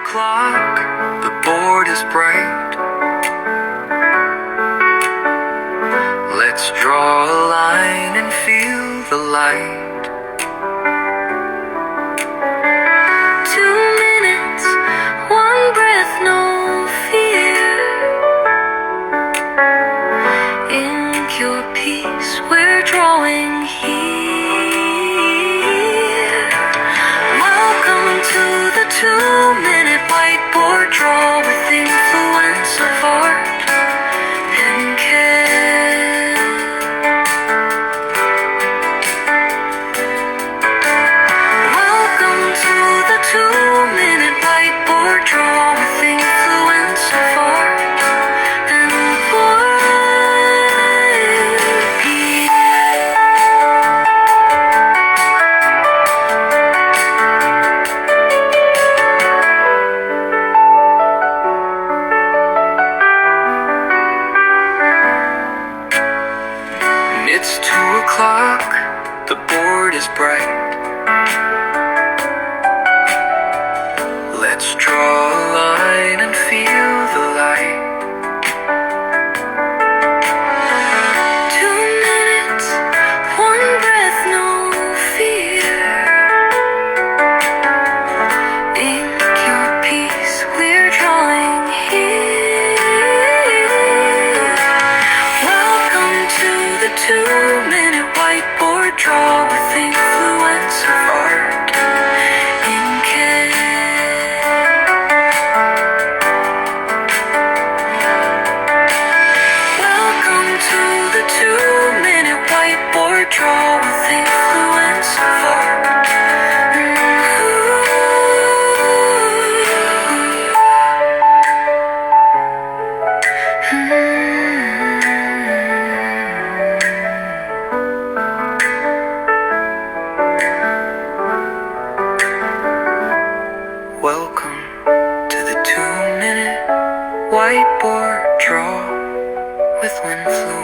o'clock, the board is bright. Let's draw a line and feel the light. 2 minutes, one breath, no fear. Ink your piece, we're drawing here. Welcome to the 2-minute whiteboard draw with influence of art and care. Welcome to the 2-minute whiteboard draw with influence of art and It's 2 o'clock, the board is bright. Let's draw a line and feel the light. 2 minutes, one breath, no fear. Ink your piece, we're drawing here. Welcome to the 2-minute whiteboard draw with influence of art and care. Welcome to the 2-minute whiteboard draw with influence of art. Welcome to the 2-minute whiteboard draw with influence.